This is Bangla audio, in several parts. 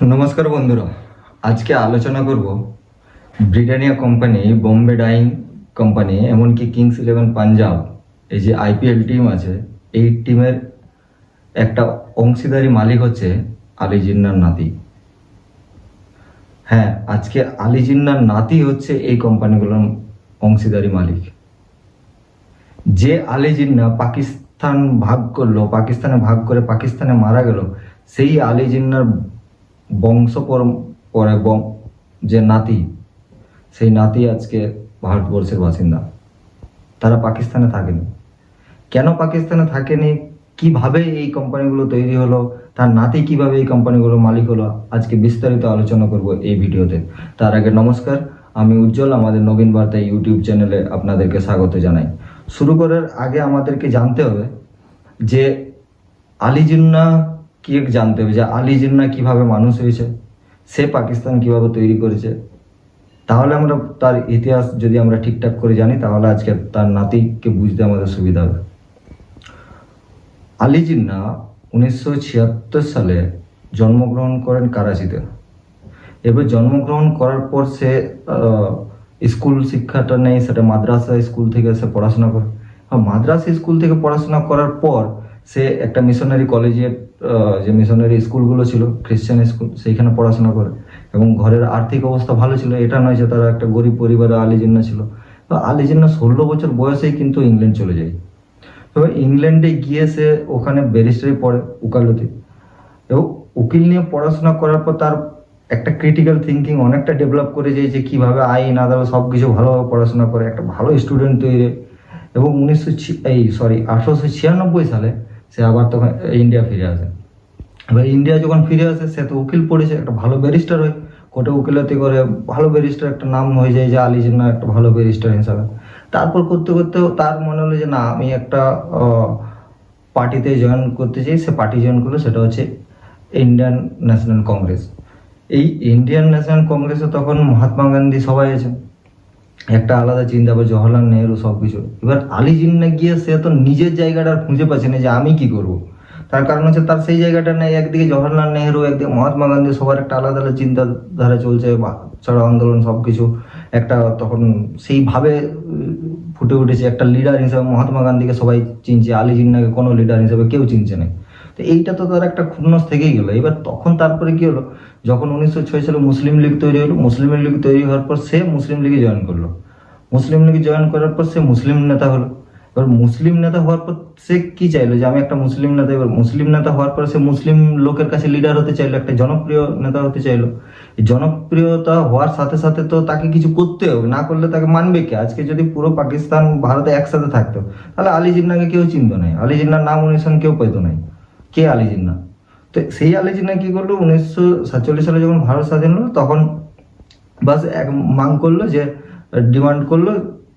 নমস্কার বন্ধুরা, আজকে আলোচনা করব Britannia company, Bombay dyeing company, এমনকি কিংস ইলেভেন পাঞ্জাব, এই যে আইপিএল টিম আছে, এই টিমের একটা অংশীদারি মালিক হচ্ছে আলী জিন্নার নাতি। হ্যাঁ, আজকে আলী জিন্নার নাতি হচ্ছে এই কোম্পানিগুলোর অংশীদারি মালিক। যে আলী জিন্না পাকিস্তান ভাগ করলো, পাকিস্তানে ভাগ করে পাকিস্তানে মারা গেল, সেই আলী জিন্নার বংশ পরে যে নাতি, সেই নাতি আজকে ভারতবর্ষের বাসিন্দা। তারা পাকিস্তানে থাকেনি। কেন পাকিস্তানে থাকেনি, কিভাবে এই কোম্পানিগুলো তৈরি হলো, তার নাতি কিভাবে এই কোম্পানিগুলোর মালিক হলো, আজকে বিস্তারিত আলোচনা করব এই ভিডিওতে। তার আগে নমস্কার, আমি উজ্জ্বল। আমাদের নবীন বার্তা ইউটিউব চ্যানেলে আপনাদেরকে স্বাগত জানাই। শুরু করার আগে আমাদেরকে জানতে হবে যে আলী জিন্নাহ কি, জানতে হবে যে আলী জিন্নাহ কিভাবে মানুষ হয়েছে, সে পাকিস্তান কিভাবে তৈরি করেছে। তাহলে আমরা তার ইতিহাস যদি আমরা ঠিকঠাক করে জানি, তাহলে আজকে তার নাতিকে বুঝতে আমাদের সুবিধা হবে। আলী জিন্নাহ 1976 সালে জন্মগ্রহণ করেন করাচিতে। এবার জন্মগ্রহণ করার পর সে স্কুল শিক্ষাটা নেই, সেটা মাদ্রাসা স্কুল থেকে সে পড়াশোনা করে। মাদ্রাসা স্কুল থেকে পড়াশোনা করার পর সে একটা মিশনারি কলেজে, যে মিশনারি স্কুলগুলো ছিল খ্রিশ্চান স্কুল, সেইখানে পড়াশোনা করে। এবং ঘরের আর্থিক অবস্থা ভালো ছিল, এটা নয় যে তারা একটা গরিব পরিবারে আলী জিন্নাহ ছিল। তো আলী জিন্নাহ 16 বছর বয়সেই কিন্তু ইংল্যান্ড চলে যায়। তবে ইংল্যান্ডে গিয়ে সে ওখানে ব্যারিস্টারি পড়ে, উকালতি। এবং উকিল নিয়ে পড়াশোনা করার পর তার একটা ক্রিটিক্যাল থিঙ্কিং অনেকটা ডেভেলপ করে যায়, যে কীভাবে আইন আদালত সব কিছু ভালোভাবে পড়াশোনা করে একটা ভালো স্টুডেন্ট তৈরি। এবং 1896 সালে সে আবার তখন ইন্ডিয়া ফিরে আসে। এবার ইন্ডিয়া যখন ফিরে আসে, সে তো উকিল পড়েছে, একটা ভালো ব্যারিস্টার হয়, কোর্টে উকিলাতি করে ভালো ব্যারিস্টার একটা নাম হয়ে যায় যে আলী জিন্নাহ একটা ভালো ব্যারিস্টার হিসাবে। তারপর করতে করতে তার মনে হলো যে না, আমি একটা পার্টিতে জয়েন করতে চাই। সে পার্টি জয়েন করলো, সেটা হচ্ছে ইন্ডিয়ান ন্যাশনাল কংগ্রেস। এই ইন্ডিয়ান ন্যাশনাল কংগ্রেসে তখন মহাত্মা গান্ধী সবাই আছেন, একটা আলাদা চিন্তা, বা জওহরলাল নেহরু, সব কিছু। এবার আলী জিন্নাহ গিয়ে সে তো নিজের জায়গাটা আর খুঁজে পাচ্ছে না যে আমি কি করব। তার কারণ হচ্ছে তার সেই জায়গাটা নেই। একদিকে জওহরলাল নেহরু, একদিকে মহাত্মা গান্ধী, সবার একটা আলাদা আলাদা চিন্তাধারা চলছে, ছাড়া আন্দোলন সব কিছু একটা তখন সেইভাবে ফুটে উঠেছে। একটা লিডার হিসেবে মহাত্মা গান্ধীকে সবাই চিনছে, আলী জিন্নাহকে কোনো লিডার হিসেবে কেউ চিনছে না। তো এইটা তো তার একটা খুন্নস থেকেই গেলো। এবার তখন তারপরে কি হলো, যখন 1906 সালে মুসলিম লীগ তৈরি হলো, মুসলিম লীগ তৈরি হওয়ার পর সে মুসলিম লীগে জয়েন করলো। মুসলিম লীগে জয়েন করার পর সে মুসলিম নেতা হলো। এবার মুসলিম নেতা হওয়ার পর সে কি চাইলো, যে আমি একটা মুসলিম নেতা। এবার মুসলিম নেতা হওয়ার পর সে মুসলিম লোকের কাছে লিডার হতে চাইলো, একটা জনপ্রিয় নেতা হতে চাইলো। এই জনপ্রিয়তা হওয়ার সাথে সাথে তো তাকে কিছু করতে হবে, না করলে তাকে মানবে কে? আজকে যদি পুরো পাকিস্তান ভারতে একসাথে থাকতো, তাহলে আলী জিন্নাহকে কেউ চিনতো নাই, আলী জিন্নাহর নাম অনুসরণ কেউ পেতো নাই, কে আলী জিন্নাহ। তো সেই আলী জিন্নাহ কি করলো, 1947 সালে যখন ভারত স্বাধীন হলো, তখন বাস এক করলো, যে ডিমান্ড করলো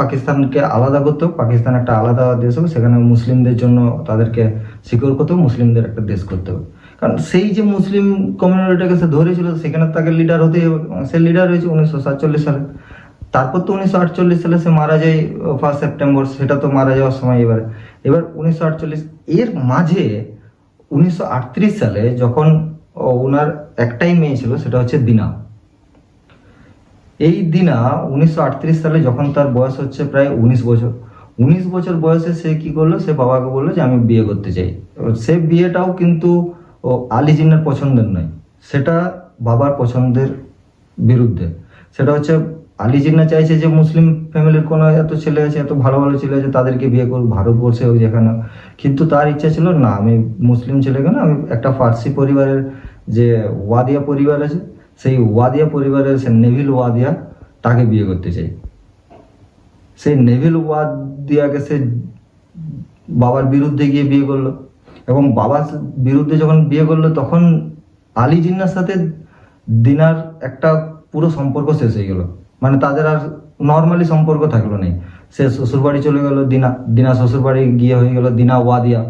পাকিস্তানকে আলাদা করতে হবে, পাকিস্তান একটা আলাদা দেশ হবে, সেখানে মুসলিমদের জন্য তাদেরকে সিকিউর করতে হবে, মুসলিমদের একটা দেশ করতে হবে। কারণ সেই যে মুসলিম কমিউনিটিটাকে সে ধরেছিল, সেখানে তাকে লিডার হতেই হবে। সে লিডার হয়েছে 1947 সালে। তারপর তো 1948 সালে সে মারা যায় 1 সেপ্টেম্বর। সেটা তো মারা যাওয়ার সময়। এবার 1948 এর মাঝে 1938 সালে যখন ওনার একটাই মেয়ে ছিল, সেটা হচ্ছে দিনা। এই দিনা 1938 সালে যখন তার বয়স হচ্ছে প্রায় 19 বছর, 19 বছর বয়সে সে কি করলো, সে বাবাকে বললো যে আমি বিয়ে করতে চাই। সে বিয়েটাও কিন্তু আলী জিন্নাহর পছন্দের নয়, সেটা বাবার পছন্দের বিরুদ্ধে। সেটা হচ্ছে আলী জিন্নাহ চাইছে যে মুসলিম ফ্যামিলির কোনো এত ছেলে আছে, এত ভালো ভালো ছেলে আছে, তাদেরকে বিয়ে করব, ভারতবর্ষে হোক যেখানে। কিন্তু তার ইচ্ছা ছিল না, আমি মুসলিম ছেলেকে না, আমি একটা ফার্সি পরিবারের, যে ওয়াদিয়া পরিবার আছে, সেই ওয়াদিয়া পরিবারের সে নেভিল ওয়াদিয়া, তাকে বিয়ে করতে চাই। সেই নেভিল ওয়াদিয়াকে সে বাবার বিরুদ্ধে গিয়ে বিয়ে করলো। এবং বাবার বিরুদ্ধে যখন বিয়ে করলো, তখন আলী জিন্নাহর সাথে দিনার একটা পুরো সম্পর্ক শেষ হয়ে গেল। মানে তাদের আর নর্মালি সম্পর্ক থাকলো না। সে শ্বশুরবাড়ি চলে গেল, দিনা শ্বশুরবাড়ি গিয়ে হয়ে গেল দিনা ওয়াদিয়া।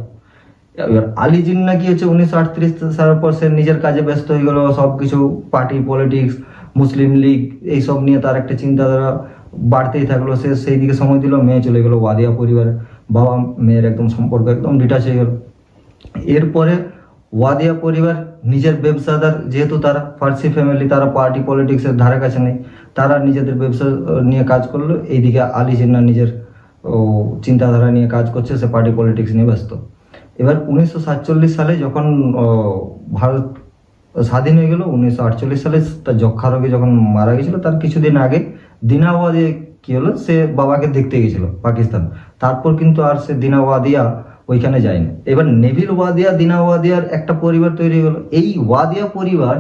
এবার আলী জিন্নাহ কি হচ্ছে, 1938 সালের পর সে নিজের কাজে ব্যস্ত হয়ে গেল, সব কিছু পার্টি পলিটিক্স, মুসলিম লীগ, এইসব নিয়ে তার একটা চিন্তাধারা বাড়তেই থাকলো। সে সেই দিকে সময় দিল, মেয়ে চলে গেল ওয়াদিয়া পরিবারে, বাবা মেয়ের একদম সম্পর্ক একদম ডিটাচ হয়ে গেল। এরপরে ওয়াদিয়া পরিবার নিজের ব্যবসাদার, যেহেতু তারা ফার্সি ফ্যামিলি, তারা পার্টি পলিটিক্সের ধারে কাছে নেই, তারা নিজেদের ব্যবসা নিয়ে কাজ করলো। এইদিকে আলী জিন্নাহ নিজের চিন্তাধারা নিয়ে কাজ করছে, সে পার্টি পলিটিক্স নিয়ে ব্যস্ত। এবার 1947 সালে যখন ভারত স্বাধীন হয়ে গেল, 1948 সালে তার যক্ষা রোগে যখন মারা গেছিল, তার কিছুদিন আগে দিনা ওয়াদিয়া কি হলো, সে বাবাকে দেখতে গেছিল পাকিস্তান। তারপর কিন্তু আর সে দিনা ওয়াদিয়া ওইখানে যায়নি। এবার নেভিল ওয়াদিয়া, দিনা ওয়াদিয়ার একটা পরিবার তৈরি হলো। এই ওয়াদিয়া পরিবার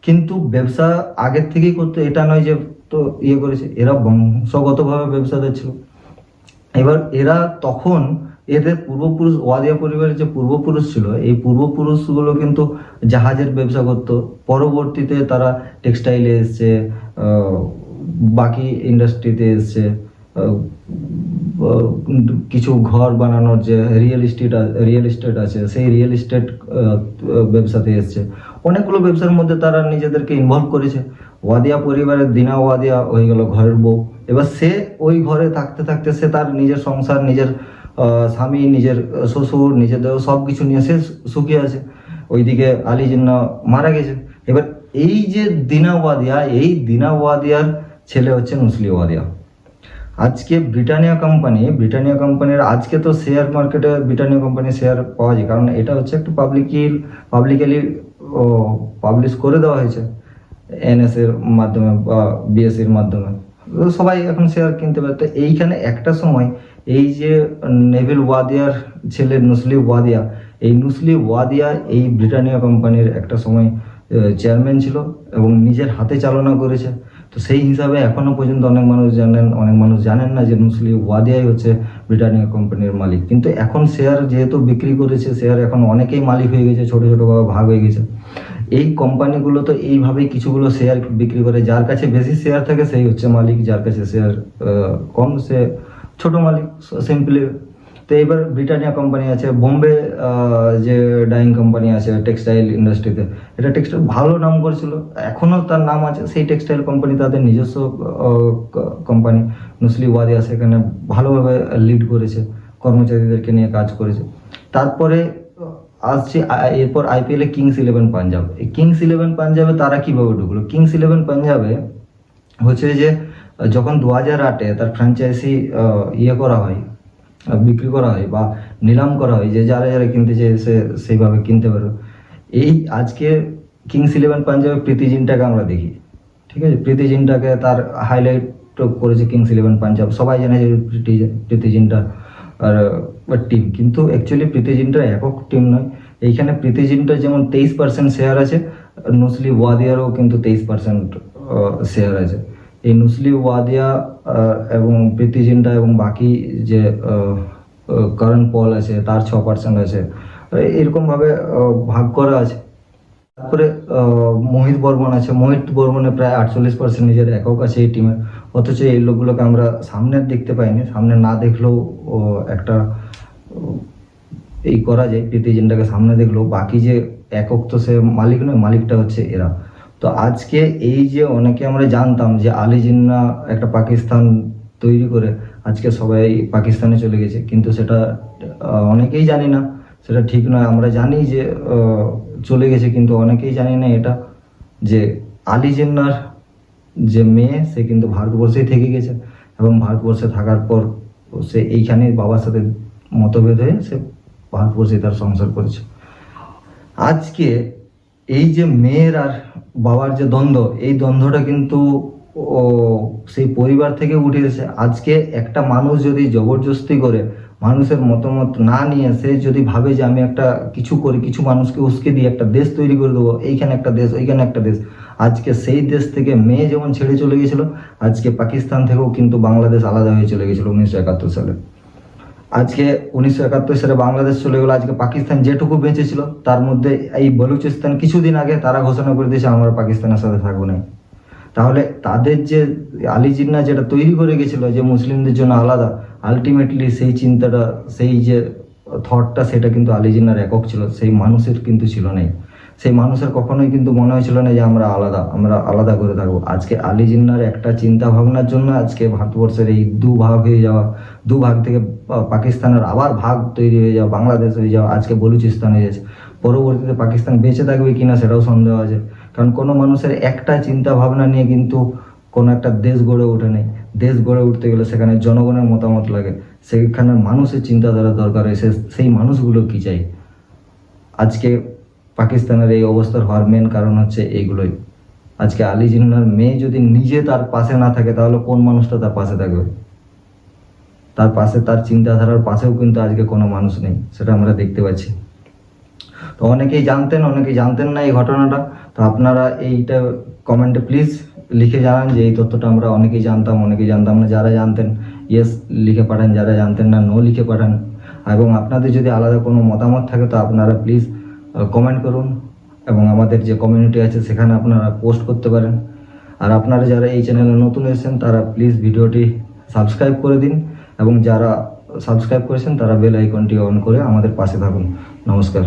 কিন্তু ব্যবসা আগের থেকেই করতো, এটা নয় যে তো ইয়ে করেছে, এরা বংশগতভাবে ব্যবসাদার ছিল। এবার এরা তখন এদের পূর্বপুরুষ, ওয়াদিয়া পরিবারের যে পূর্বপুরুষ ছিল, এই পূর্বপুরুষগুলো কিন্তু জাহাজের ব্যবসা করতো। পরবর্তীতে তারা টেক্সটাইলে এসছে, বাকি ইন্ডাস্ট্রিতে এসছে, কিছু ঘর বানানোর যে রিয়েল এস্টেট আছে, সেই রিয়েল এস্টেট ব্যবসাতে এসছে। অনেকগুলো ব্যবসার মধ্যে তারা নিজেদেরকে ইনভলভ করেছে। ওয়াদিয়া পরিবারের দিনা ওয়াদিয়া হয়ে গেল ঘরের বউ। এবার সে ওই ঘরে থাকতে থাকতে সে তার নিজের সংসার, নিজের স্বামী, নিজের শ্বশুর, নিজেদের সব কিছু নিয়ে সে সুখী আছে। ওইদিকে আলী জিন্নাহ মারা গেছে। এবার এই যে দিনা ওয়াদিয়া, এই দিনা ওয়াদিয়ার ছেলে হচ্ছে নুসলি ওয়াদিয়া। আজকে ব্রিটানিয়া কোম্পানির আজকে তো শেয়ার মার্কেটে ব্রিটানিয়া কোম্পানির শেয়ার পাওয়া যায়, কারণ এটা হচ্ছে একটা পাবলিকালি পাবলিশ করে দেওয়া হয়েছে এনএস এর মাধ্যমে বা বিএসসির মাধ্যমে, সবাই এখন শেয়ার কিনতে পারে। তো এইখানে একটা সময় এই যে নেভিল ওয়াদিয়ার ছেলে নুসলি ওয়াদিয়া, এই নুসলি ওয়াদিয়া এই ব্রিটানিয়া কোম্পানির একটা সময় চেয়ারম্যান ছিল এবং নিজের হাতে চালনা করেছে। তো সেই হিসাবে এখনো পর্যন্ত অনেক মানুষ জানেন না যে নুসলি ওয়াদিয়াই হচ্ছে ব্রিটানিয়া কোম্পানির মালিক। কিন্তু এখন শেয়ার যেহেতু বিক্রি করেছে, শেয়ার এখন অনেকেই মালিক হয়ে গেছে, ছোট ছোটভাবে ভাগ হয়ে গেছে। এই কোম্পানিগুলো তো এইভাবেই কিছুগুলো শেয়ার বিক্রি করে, যার কাছে বেশি শেয়ার থাকে সেই হচ্ছে মালিক, যার কাছে শেয়ার কম সে ছোট মালিক, সিম্পলি। তো এবার ব্রিটানিয়া কোম্পানি আছে, বোম্বে যে ডাইং কোম্পানি আছে টেক্সটাইল ইন্ডাস্ট্রিতে, এটা টেক্সটাইল ভালো নাম করেছিল, এখনও তার নাম আছে। সেই টেক্সটাইল কোম্পানি তাদের নিজস্ব কোম্পানি, নুসলি ওয়াদিয়া সেখানে ভালোভাবে লিড করেছে, কর্মচারীদেরকে নিয়ে কাজ করেছে। তারপরে আসছে এরপর আইপিএলে কিংস ইলেভেন পাঞ্জাব। এই কিংস ইলেভেন পাঞ্জাবে তারা কিভাবে ঢুকলো? কিংস ইলেভেন পাঞ্জাবে হচ্ছে যে যখন 2008-এ তার ফ্র্যাঞ্চাইজি করা হয়, বিক্রি করা হয় বা নিলাম করা হয়, যে যারা যারা কিনতে চায় সে সেইভাবে কিনতে পারবে। এই আজকে কিংস ইলেভেন পাঞ্জাবে প্রীতি জিন্টাকে আমরা দেখি, ঠিক আছে, প্রীতি জিন্টাকে তার হাইলাইট করেছে কিংস ইলেভেন পাঞ্জাব। সবাই জানে যে প্রীতি জিন্টা আর টিম, কিন্তু অ্যাকচুয়ালি প্রীতি জিন্টার একক টিম নয়। এইখানে প্রীতি জিন্টার যেমন 23% শেয়ার আছে, নুসলি ওয়াদিয়ারও কিন্তু 23% শেয়ার আছে। এই নুসলি ওয়াদিয়া এবং প্রীতি জিন্টা এবং বাকি যে করণ পল আছে তার 6% আছে, এরকমভাবে ভাগ করা আছে। তারপরে মোহিত বর্মন আছে, মোহিত বর্মনের প্রায় 48% নিজের একক আছে এই টিমের। অথচ এই লোকগুলোকে আমরা সামনে দেখতে পাইনি, সামনে না দেখলেও একটা এই করা যায়, প্রীতি জিন্টাকে সামনে দেখলেও বাকি যে একক তো সে মালিক নয়, মালিকটা হচ্ছে এরা। তো আজকে এই যে অনেকে আমরা জানতাম যে আলী জিন্নাহ একটা পাকিস্তান তৈরি করে আজকে সবাই পাকিস্তানে চলে গেছে, কিন্তু সেটা অনেকেই জানি না, সেটা ঠিক নয়। আমরা জানি যে চলে গেছে, কিন্তু অনেকেই জানি না এটা যে আলী জিন্নাহর যে মেয়ে সে কিন্তু ভারতবর্ষেই থেকে গেছে এবং ভারতবর্ষে থাকার পর সে এইখানে বাবার সাথে মতভেদ হয়ে সে ভারতবর্ষে তার সংসার করেছে। আজকে এই যে মেয়ের আর বাবার যে দ্বন্দ্ব, এই দ্বন্দ্বটা কিন্তু সেই পরিবার থেকে উঠে এসেছে। আজকে একটা মানুষ যদি জবরদস্তি করে, মানুষের মতামত না নিয়ে সে যদি ভাবে যে আমি একটা কিছু করি, কিছু মানুষকে উস্কে দিয়ে একটা দেশ তৈরি করে দেবো, এইখানে একটা দেশ ওইখানে একটা দেশ, আজকে সেই দেশ থেকে মেয়ে যেমন ছেড়ে চলে গেছিলো, আজকে পাকিস্তান থেকেও কিন্তু বাংলাদেশ আলাদা হয়ে চলে গেছিলো 1971 সালে। আজকে 1971 সালে বাংলাদেশ চলে গেলো, আজকে পাকিস্তান যেটুকু বেঁচে ছিল তার মধ্যে এই বলুচিস্তান কিছুদিন আগে তারা ঘোষণা করে দিয়েছে আমরা পাকিস্তানের সাথে থাকবো না। তাহলে তাদের যে আলী জিন্নাহ যেটা তৈরি করে গেছিলো যে মুসলিমদের জন্য আলাদা, আলটিমেটলি সেই চিন্তাটা, সেই যে থটটা, সেটা কিন্তু আলী জিন্নাহর একক ছিল, সেই মানুষের কিন্তু ছিল নাই। সেই মানুষের কখনোই কিন্তু মনে হয়েছিল না যে আমরা আলাদা করে থাকবো। আজকে আলী জিন্নাহর একটা চিন্তা ভাবনার জন্য আজকে ভারতবর্ষের এই দুভাগ হয়ে যাওয়া, দুভাগ থেকে পাকিস্তানের আবার ভাগ তৈরি হয়ে যাওয়া, বাংলাদেশ হয়ে যাওয়া, আজকে বলুচিস্তান হয়ে যাচ্ছে। পরবর্তীতে পাকিস্তান বেঁচে থাকবে কিনা সেটাও সন্দেহ আছে। কারণ কোনো মানুষের একটা চিন্তা ভাবনা নিয়ে কিন্তু কোনো একটা দেশ গড়ে ওঠে নেই। দেশ গড়ে উঠতে গেলে সেখানে জনগণের মতামত লাগে, সেখানে মানুষের চিন্তাধারা দরকার হয়, সেই মানুষগুলো কী চাই। আজকে পাকিস্তানের এই অবস্থার হওয়ার মেন কারণ হচ্ছে এইগুলোই। আজকে আলী জিন্নাহর মেয়ে যদি নিজে তার পাশে না থাকে, তাহলে কোন মানুষটা তার পাশে থাকবে? তার পাশে, তার চিন্তাধারার পাশেও কিন্তু আজকে কোনো মানুষ নেই, সেটা আমরা দেখতে পাচ্ছি। তো অনেকেই জানতেন না এই ঘটনাটা। তো আপনারা এইটা কমেন্টে প্লিজ লিখে জানান যে এই তথ্যটা আমরা অনেকেই জানতাম না। যারা জানতেন ইয়েস লিখে পাঠান, যারা জানতেন না নো লিখে পাঠান। এবং আপনাদের যদি আলাদা কোনো মতামত থাকে তো আপনারা প্লিজ কমেন্ট করুন, এবং আমাদের যে কমিউনিটি আছে সেখানে আপনারা পোস্ট করতে পারেন। আর আপনারা যারা এই চ্যানেলে নতুন এসেছেন তারা প্লিজ ভিডিওটি সাবস্ক্রাইব করে দিন, এবং যারা সাবস্ক্রাইব করেছেন তারা বেল আইকনটি অন করে আমাদের পাশে থাকুন। নমস্কার।